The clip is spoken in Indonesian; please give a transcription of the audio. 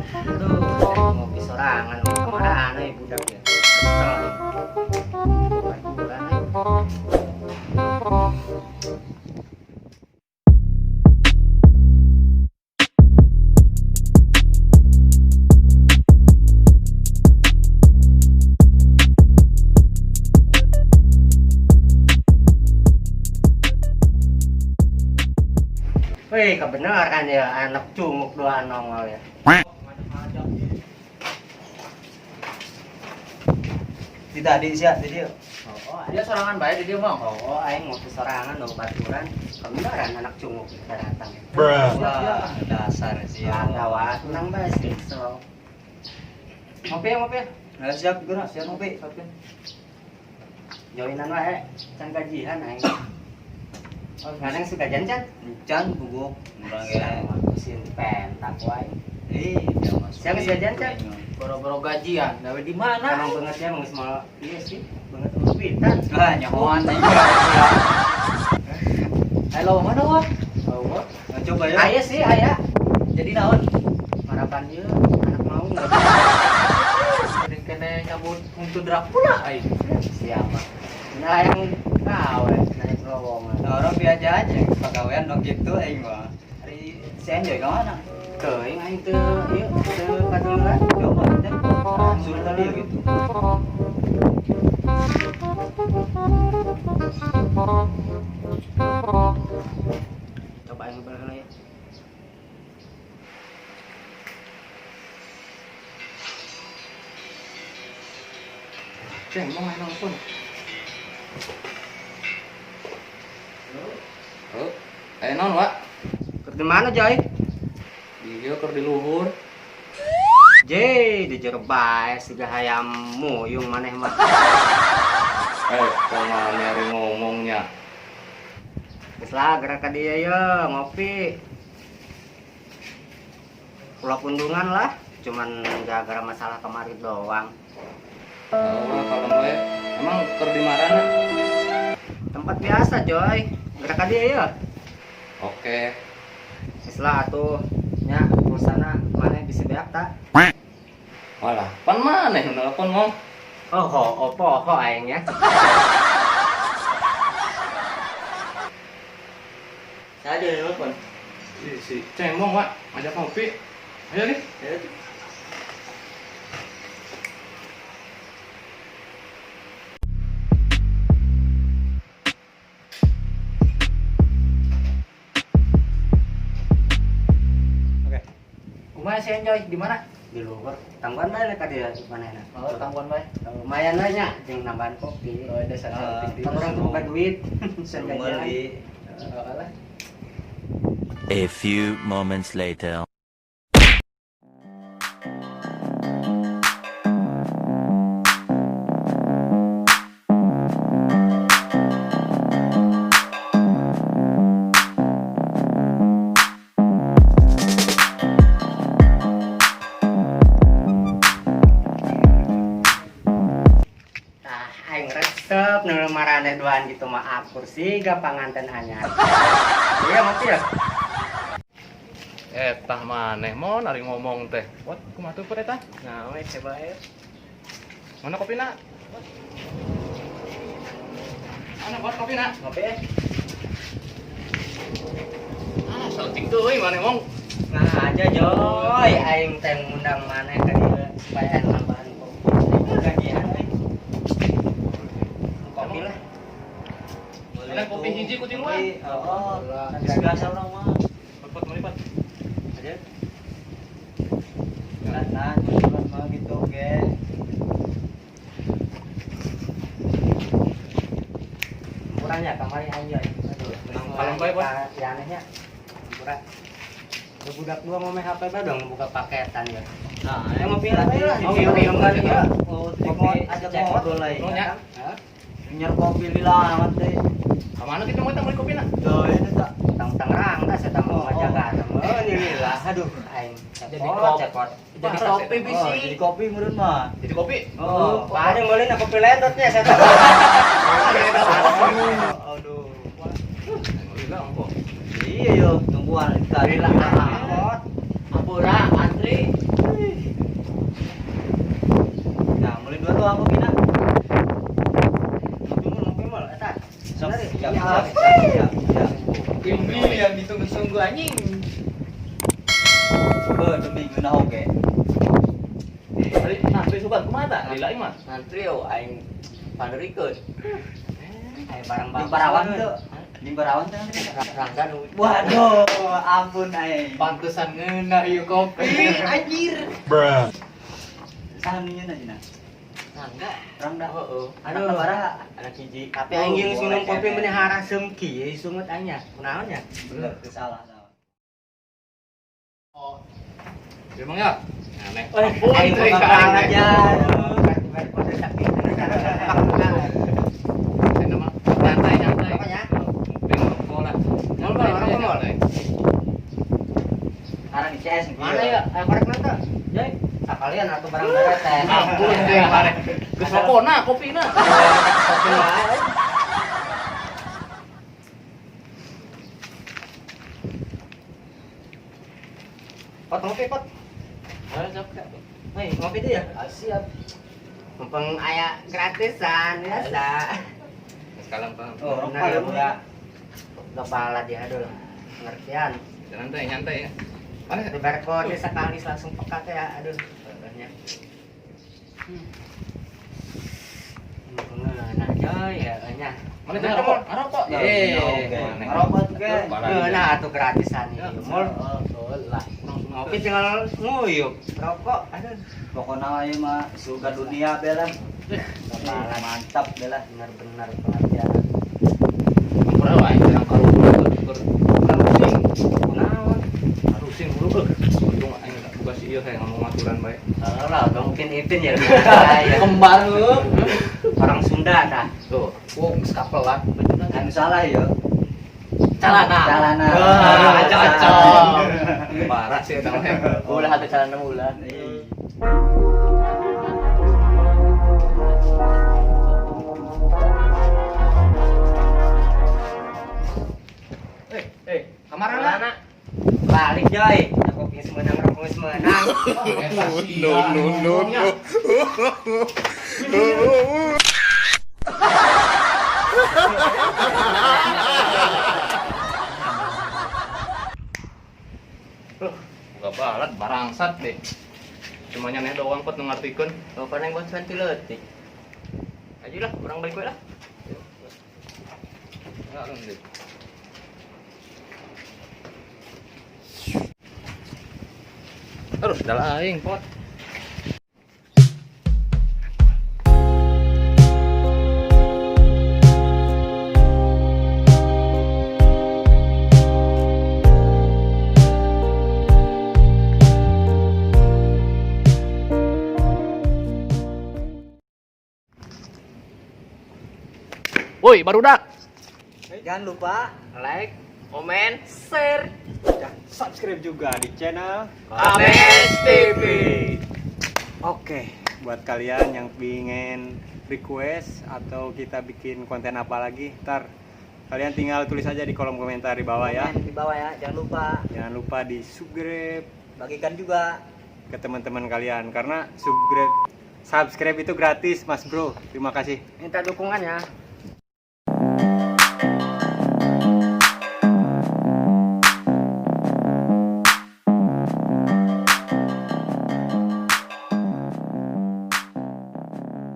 Aduh, ngopi sorangan kemana ya budak ya. Kesel nih. Bukan wih, kebenaran ya anak cunguk doa nongol ya. Tidak di sia di dia. Dia sorangan baik di dia, Bang. Aing ngopi sorangan do baturan. Kebenaran anak cunguk kita datang. Wah, dasar sia. Gawat menang bae sih. So. Ngopi. Nah, siap geura, siap ngopi. Joinan wae. Can gajian aing. Oh, kadang suka jancan. Can bubuk. Urang ge Mesin pentak wae. dia masuk. Siapa sih jancan? Boro-boro gajian, gawe di mana? Emang banget ya, emang semua iya sih, banget urutan. Lah nyahoan aja. Halo, mana wah? Oh, Coba ya. aya sih, aya. Jadi naon? Harapan ieu anak mau enggak? Jadi kena nyambut untuk Dracula ai. Siapa? Nah, yang gawe naik lowongan. Orang biasa aja pegawaian dong gitu aing mah. Hari si Enjoy ka mana? Teuing aing teu ieu teu kaduluan. Coba teh. Suruh tadi ya gitu. Coba aing balik ya. Ceng, mau main nelfon. Oh, non, Wak. Keur di mana, Jai? Dia keur di luhur. Jai, di jero bae siga hayam muyung maneh mah. Kemana nyari ngomongnya? Geus lah gerak ka dieu ye, ngopi. Pulau Pundungan lah, cuman gara-gara masalah kemarin doang. Oh, kalau gue emang keur di mana? Tempat biasa, Joy. Gerak ka dieu ye. Oke. Geus lah atuh nya urusanna maneh bisa beak tak? Walah, pan maneh nu nelpon mong? Oh, opo aing ya. Saya aja yang telepon. Si Cemong, Wak, ajak ngopi. Ayo nih. Kumaha si Enjoy di mana? Di luar. Tangguhan bae ka dieu manehna. Oh, tangguhan bae. Lumayan lah nya jeung nambahan kopi. Oh, ada sana. Kan orang tuh buka duit. Sen Cuma gajian. di Alah. A few moments later. Aing resep nu marane doan gitu mah akur siga panganten anyar. Iya ngopi ya? Tah maneh mau nari ngomong teh. Wat kumaha tuh eta? Nah, we coba ya. Mana kopina? Mana buat kopina? Ngopi ya. Salting teuing maneh mong. Nah aja Joy, aing teh ngundang maneh ka dieu supaya nambahan kopi. Gajian we. Kopi lah. Ada kopi hiji ku tiluan. Oh, biasa orang mah. Cepet melipat. Aja. Nah, cuma mah gitu ge. Kurangnya kamari aja. Aduh, Kalem bae, Bos. Si anehnya. Kurang. Budak gua ngomong HP bae dong buka paketan ya. Nah, Ya ngopi lah ya. Oh, film kali ya. Oh, Ngopi aja cek ngobrol lah. Oh, nya. Hah? Nyer kopi lila amat teh. Kamana kita mau beli kopina? Tuh, itu tak. Tang-tang dah saya mau ngajaga. Oh, nilailah. Aduh, aing. Jadi Cekot. Jadi Parah, kopi saya- bisi. Oh, jadi kopi meureun mah. Jadi kopi. Oh, Pak ada ngolin aku pelendotnya saya tahu. aduh. Bilang kok. Iya yo, tungguan kali lah. Ampura, antri. anjing. Demi ngena oke. Nah, beli sobat kumaha tah? Di lain mah. Ngantri yo aing panderikeun. Aing barang Di Barawan tuh. Di Barawan tuh. Rangga nu. Waduh, ampun aing. Pantesan ngeuna ieu kopi. Anjir. Bruh. Sahamnya na dina. Rangga. Rangda. Heeh. Anak sabaraha? Anak hiji. Tapi aing geus minum kopi menihara seumki ieu sungut anya. Kunaon nya? Bener, salah. Oh. Emang ya? Nah, nek. Aing Trik bukan aing aja. Ini mah nyantai. Apanya? Pengen bola. Nyantai. Sekarang di CS nih. Mana ya? Korek nonton. Jai. Sakalian atuh barang beres teh. Ampun teh mare. Geus rokona kopina. Kopi wae. Pot ngopi pot. Ayo sok. Hei, ngopi deh ya. Siap. Mumpung aya gratisan biasa. Sekarang paham. Oh, Bener ya udah. Kepala dia aduh. Pengertian. Nyantai ya. Mana? Di barcode sekali langsung pekat ya. Aduh. Badannya. Nah, coy ya nya. Mana teh rokok? Rokok. Ngerokok ke. Nah, atuh gratisan ieu. Mul. Lah, ngopi tinggal nguyup. Rokok. Aduh. Pokoknya aja mah surga dunia bela. Kepala Mantap bela. benar-benar pengertian. Kurang wae jangan kalau Pusing. Kunaon? harusin dulu. Untung aing enggak buka si ieu ngomong aturan bae. Lah, mungkin Ipin ya. Ya. Kembar lu. Orang Sunda dah. Tuh, geus kapelan. Anu salah ya. Calana. Calana. Wah, cocok. Parah sih eta mah. Ulah atuh calana ulah. Kamar Calana. Balik Joy. Aku geus meunang rokok geus meunang. No. Gak balat barangsat deh. Cuma nyanyi doang pot ngartikeun. Oh, paneng buat ventilatif. Ajulah, orang balik we lah. Enggak deh. Terus dalah aing pot. Woi, barudak. Jangan lupa Like, komen, share. dan subscribe juga di channel Ames TV. Oke, buat kalian yang pengen request atau kita bikin konten apa lagi, ntar kalian tinggal tulis aja di kolom komentar di bawah ya. Komen di bawah ya. Jangan lupa Jangan lupa di subscribe bagikan juga. ke teman-teman kalian karena subscribe itu gratis, Mas Bro. Terima kasih. Minta dukungannya.